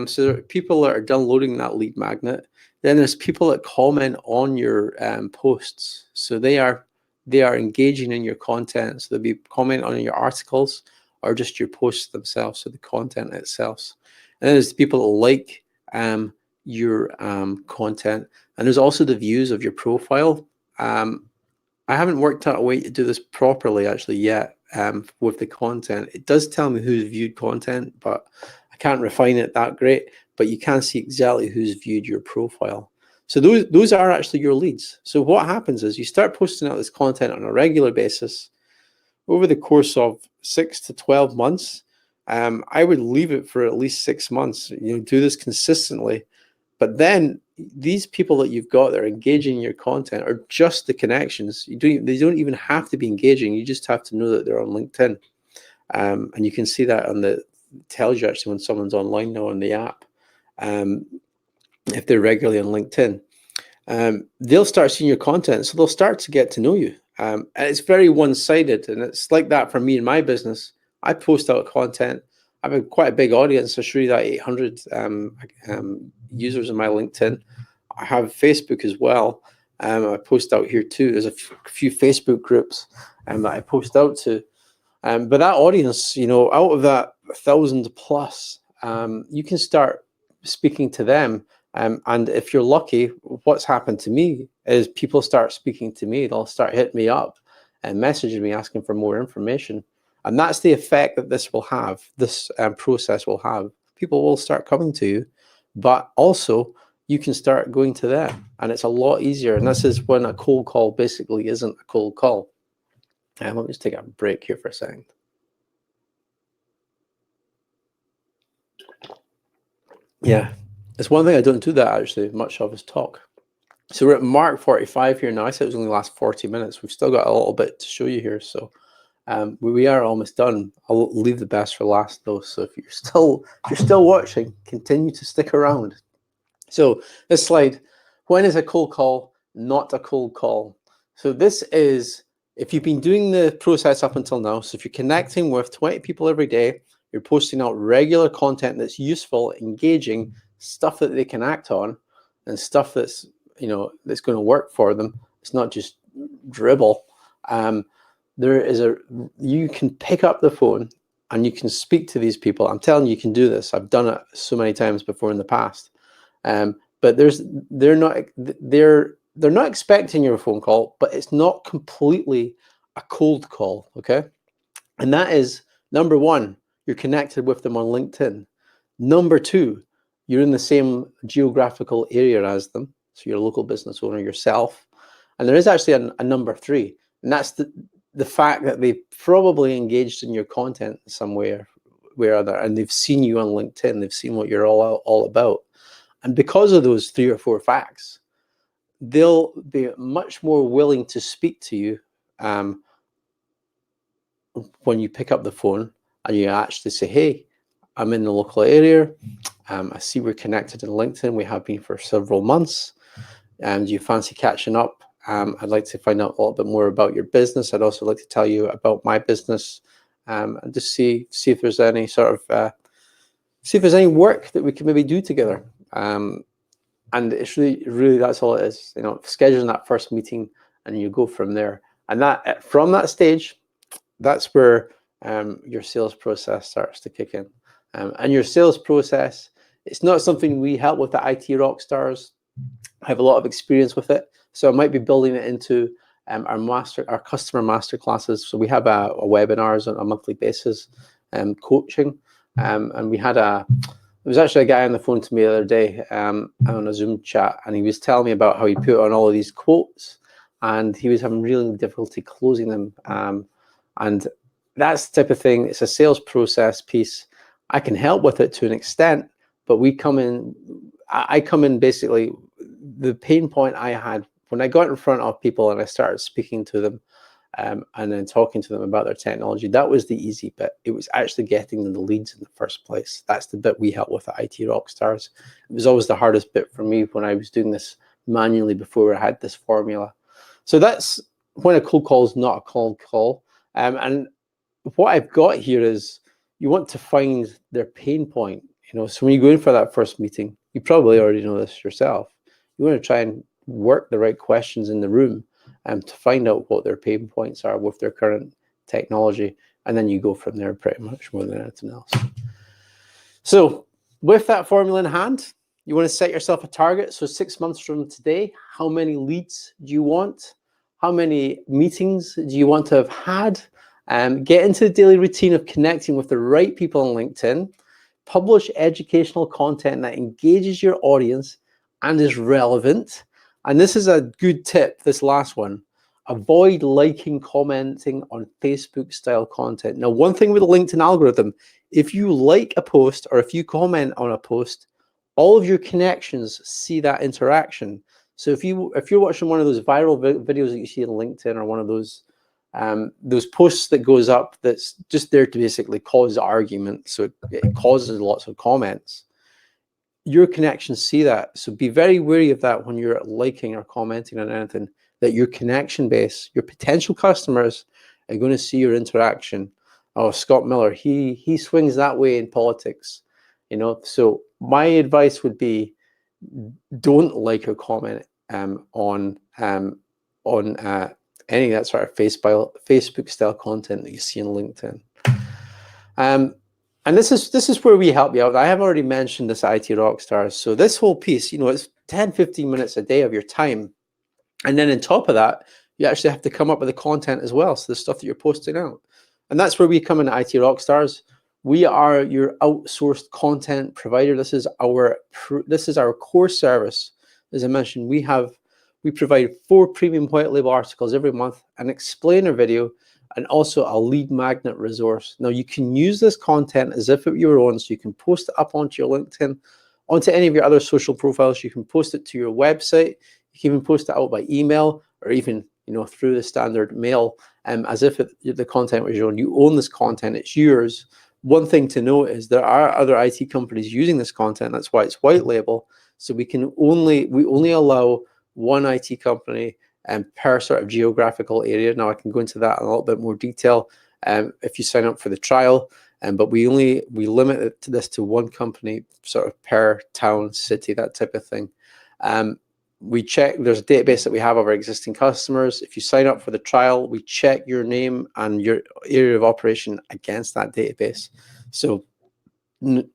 So there are people that are downloading that lead magnet. Then there's people that comment on your posts. So they are engaging in your content. So they'll be commenting on your articles or just your posts themselves, so the content itself. And then there's people that like your content. And there's also the views of your profile. I haven't worked out a way to do this properly actually yet with the content. It does tell me who's viewed content, but I can't refine it that great. But you can see exactly who's viewed your profile. So those are actually your leads. So what happens is you start posting out this content on a regular basis over the course of 6 to 12 months. I would leave it for at least 6 months. Do this consistently. But then these people that you've got that are engaging in your content are just the connections. They don't even have to be engaging. You just have to know that they're on LinkedIn. And you can see that on it tells you actually when someone's online now on the app, if they're regularly on LinkedIn. they'll start seeing your content, so they'll start to get to know you. And it's very one-sided, and it's like that for me in my business. I post out content. I have quite a big audience. I show you that 800 users on my LinkedIn. I have Facebook as well. I post out here too. There's a few Facebook groups that I post out to. But that audience, you know, out of that 1,000 plus, you can start speaking to them. And if you're lucky, what's happened to me is people start speaking to me. They'll start hitting me up and messaging me asking for more information. And that's the effect that this will have, this process will have. People will start coming to you, but also you can start going to them. And it's a lot easier. And this is when a cold call basically isn't a cold call. Let me just take a break here for a second. Yeah, it's one thing I don't do that actually much of is talk. So we're at mark 45 here now. I said it was only last 40 minutes. We've still got a little bit to show you here. So we are almost done. I'll leave the best for last though. So if you're still watching, continue to stick around. So this slide, when is a cold call not a cold call? So this is, if you've been doing the process up until now, so if you're connecting with 20 people every day, you're posting out regular content that's useful, engaging, stuff that they can act on, and stuff that's, you know, that's going to work for them. It's not just dribble. You can pick up the phone and you can speak to these people. I'm telling you, you can do this. I've done it so many times before in the past. But they're not expecting your phone call, but it's not completely a cold call, okay? And that is, number one, you're connected with them on LinkedIn. Number two, you're in the same geographical area as them, so you're a local business owner yourself. And there is actually a number three, and that's the fact that they probably engaged in your content in some way or other, and they've seen you on LinkedIn, they've seen what you're all about. And because of those 3 or 4 facts, they'll be much more willing to speak to you when you pick up the phone and you actually say, hey, I'm in the local area. I see we're connected in LinkedIn. We have been for several months. Do you fancy catching up? I'd like to find out a little bit more about your business. I'd also like to tell you about my business and just see if there's any sort of, see if there's any work that we can maybe do together. And it's really that's all it is, you know, scheduling that first meeting and you go from there. And that from that stage, that's where your sales process starts to kick in. And your sales process, it's not something we help with at IT Rockstars. I have a lot of experience with it, so I might be building it into our customer master classes. So we have a webinars on a monthly basis, coaching, and we had there was actually a guy on the phone to me the other day on a Zoom chat, and he was telling me about how he put on all of these quotes, and he was having really difficulty closing them. And that's the type of thing. It's a sales process piece. I can help with it to an extent, but I come in basically, the pain point I had when I got in front of people and I started speaking to them and then talking to them about their technology, that was the easy bit. It was actually getting them the leads in the first place. That's the bit we help with at IT Rockstars. It was always the hardest bit for me when I was doing this manually before I had this formula. So that's when a cold call is not a cold call. And what I've got here is you want to find their pain point. You know, so when you go in for that first meeting, you probably already know this yourself. You want to try and work the right questions in the room to find out what their pain points are with their current technology, and then you go from there pretty much more than anything else. So with that formula in hand, you want to set yourself a target. So 6 months from today, how many leads do you want? How many meetings do you want to have had? Get into the daily routine of connecting with the right people on LinkedIn. Publish educational content that engages your audience and is relevant. And this is a good tip, this last one. Avoid liking, commenting on Facebook style content. Now, one thing with the LinkedIn algorithm, if you like a post or if you comment on a post, all of your connections see that interaction. So if you're watching one of those viral videos that you see on LinkedIn, or one of those posts that goes up that's just there to basically cause argument, so it causes lots of comments, your connections see that. So be very wary of that when you're liking or commenting on anything, that your connection base, your potential customers are going to see your interaction. Oh, Scott Miller, he swings that way in politics, you know. So my advice would be, don't like or comment on any of that sort of Facebook style content that you see on LinkedIn. And this is where we help you out. I have already mentioned this IT Rockstars. So this whole piece, you know, it's 10, 15 minutes a day of your time. And then on top of that, you actually have to come up with the content as well. So the stuff that you're posting out. And that's where we come in at IT Rockstars. We are your outsourced content provider. This is our core service. As I mentioned, we provide 4 premium white label articles every month, an explainer video, and also a lead magnet resource. Now you can use this content as if it were your own, so you can post it up onto your LinkedIn, onto any of your other social profiles. You can post it to your website. You can even post it out by email, or even, you know, through the standard mail, as if the content was your own. You own this content, it's yours. One thing to note is there are other IT companies using this content. That's why it's white label. So we only allow one IT company per sort of geographical area. Now I can go into that in a little bit more detail if you sign up for the trial. But we limit it to this to one company sort of per town, city, that type of thing. We check, there's a database that we have of our existing customers. If you sign up for the trial, we check your name and your area of operation against that database. So you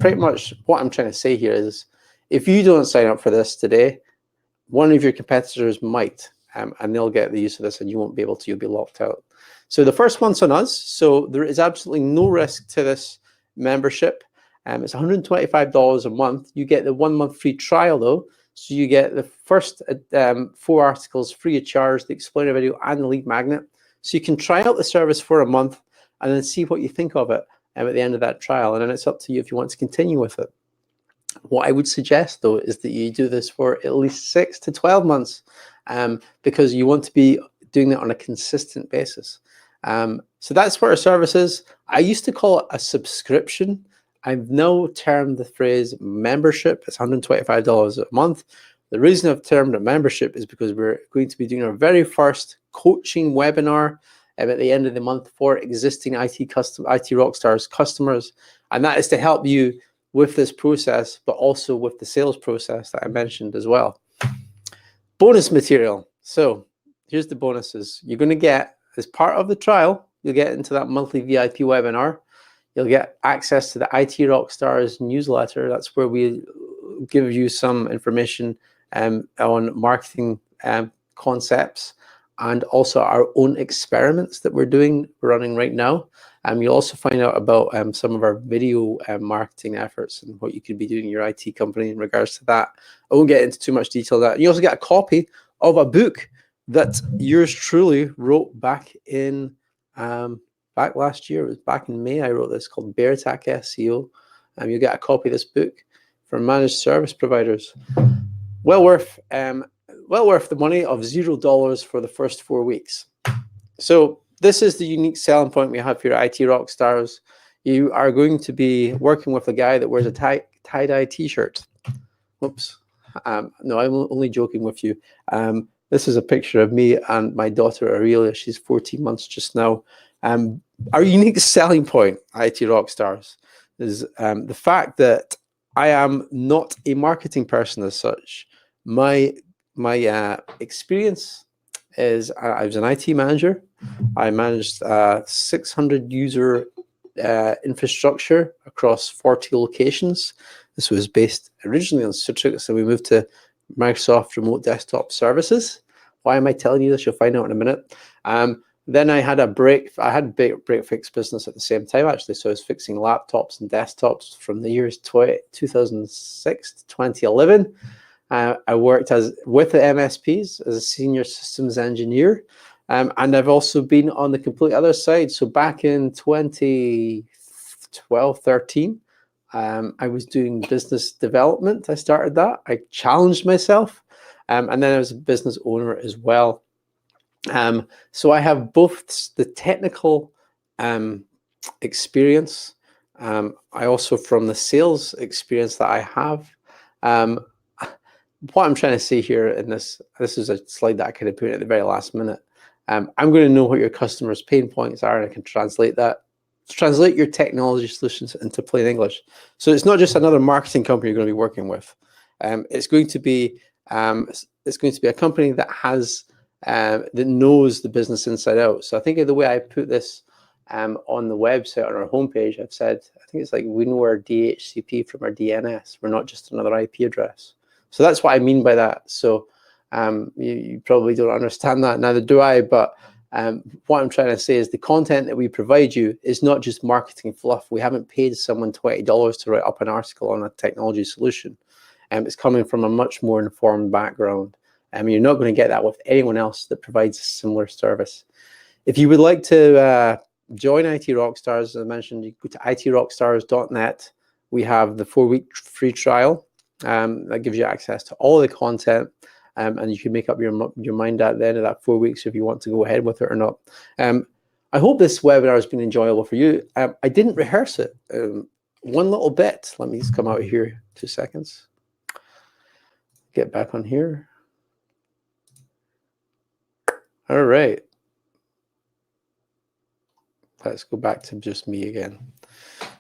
pretty much, what I'm trying to say here is, if you don't sign up for this today, one of your competitors might, and they'll get the use of this and you won't be able to, you'll be locked out. So the first one's on us. So there is absolutely no risk to this membership. It's $125 a month. You get the 1 month free trial though. So you get the first 4 articles free of charge, the explainer video and the lead magnet. So you can try out the service for a month and then see what you think of it at the end of that trial. And then it's up to you if you want to continue with it. What I would suggest though is that you do this for at least 6 to 12 months because you want to be doing that on a consistent basis. So that's what our service is. I used to call it a subscription. I've now termed the phrase membership. It's $125 a month. The reason I've termed it membership is because we're going to be doing our very first coaching webinar at the end of the month for existing IT Rockstars customers. And that is to help you with this process, but also with the sales process that I mentioned as well. Bonus material. So here's the bonuses. You're going to get, as part of the trial, you'll get into that monthly VIP webinar. You'll get access to the IT Rockstars newsletter. That's where we give you some information on marketing concepts and also our own experiments that we're running right now. You'll also find out about some of our video marketing efforts and what you could be doing in your IT company in regards to that. I won't get into too much detail of that. You also get a copy of a book that yours truly wrote back in back last year. It was back in May. I wrote this called Bear Attack SEO. You'll get a copy of this book from managed service providers. Well worth the money of $0 for the first 4 weeks. So this is the unique selling point we have here at IT Rockstars. You are going to be working with a guy that wears a tie-dye t-shirt. Oops. No, I'm only joking with you. This is a picture of me and my daughter Aurelia. She's 14 months just now. Our unique selling point, IT Rockstars, is the fact that I am not a marketing person as such. My experience is I was an IT manager. I managed 600 user infrastructure across 40 locations. This was based originally on Citrix, and we moved to Microsoft Remote Desktop Services. Why am I telling you this? You'll find out in a minute. Then I had break fix business at the same time, actually. So I was fixing laptops and desktops from the years 2006 to 2011. I worked with the MSPs as a senior systems engineer. And I've also been on the complete other side. So back in 2012, 13, I was doing business development. I started that. I challenged myself. And then I was a business owner as well. So I have both the technical experience I also, from the sales experience that I have, what I'm trying to say here in this is a slide that I could have put at the very last minute. I'm going to know what your customers' pain points are, and I can translate that. Translate your technology solutions into plain English. So it's not just another marketing company you're going to be working with. It's going to be a company that has that knows the business inside out. So I think of the way I put this on the website, on our homepage, I've said, I think it's like, we know our DHCP from our DNS. We're not just another IP address. So that's what I mean by that. So you probably don't understand that, neither do I, but what I'm trying to say is the content that we provide you is not just marketing fluff. We haven't paid someone $20 to write up an article on a technology solution. It's coming from a much more informed background. You're not going to get that with anyone else that provides a similar service. If you would like to join IT Rockstars, as I mentioned, you go to itrockstars.net. We have the 4-week free trial that gives you access to all the content, and you can make up your mind at the end of that 4 weeks if you want to go ahead with it or not. I hope this webinar has been enjoyable for you. I didn't rehearse it one little bit. Let me just come out of here 2 seconds. Get back on here. All right. Let's go back to just me again.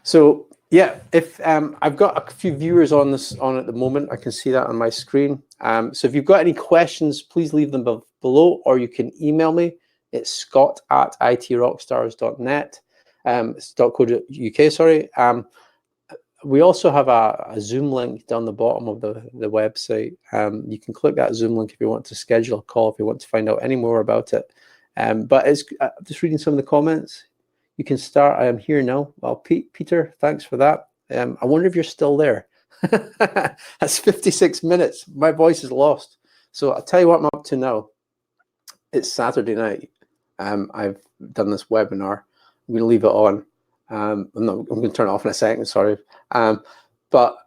So yeah, if I've got a few viewers on at the moment, I can see that on my screen. So if you've got any questions, please leave them below, or you can email me. It's scott@itrockstars.net, .co.uk, sorry. We also have a Zoom link down the bottom of the website. You can click that Zoom link if you want to schedule a call, if you want to find out any more about it. But it's just reading some of the comments. You can start. I am here now. Well, Peter, thanks for that. I wonder if you're still there. That's 56 minutes. My voice is lost. So I'll tell you what I'm up to now. It's Saturday night. I've done this webinar. I'm going to leave it on. I'm going to turn it off in a second, sorry. But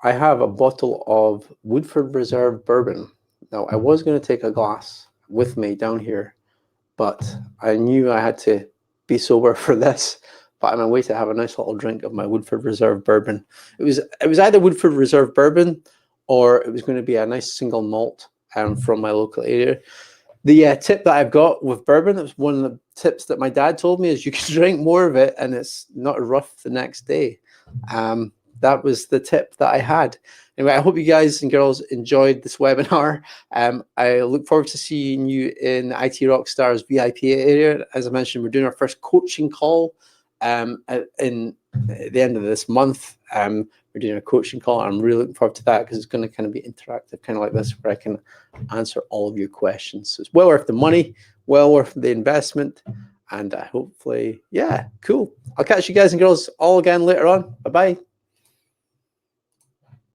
I have a bottle of Woodford Reserve bourbon. Now, I was going to take a glass with me down here, but I knew I had to be sober for this. But I'm on my way to have a nice little drink of my Woodford Reserve bourbon. It was either Woodford Reserve bourbon, or it was going to be a nice single malt from my local area. The tip that I've got with bourbon, it was one of the tips that my dad told me, is you can drink more of it and it's not rough the next day. That was the tip that I had. Anyway, I hope you guys and girls enjoyed this webinar. I look forward to seeing you in IT Rockstars VIP area. As I mentioned, we're doing our first coaching call at the end of this month. We're doing a coaching call. I'm really looking forward to that, because it's going to kind of be interactive, kind of like this, where I can answer all of your questions. So it's well worth the money, well worth the investment, and hopefully, yeah, cool. I'll catch you guys and girls all again later on. Bye-bye.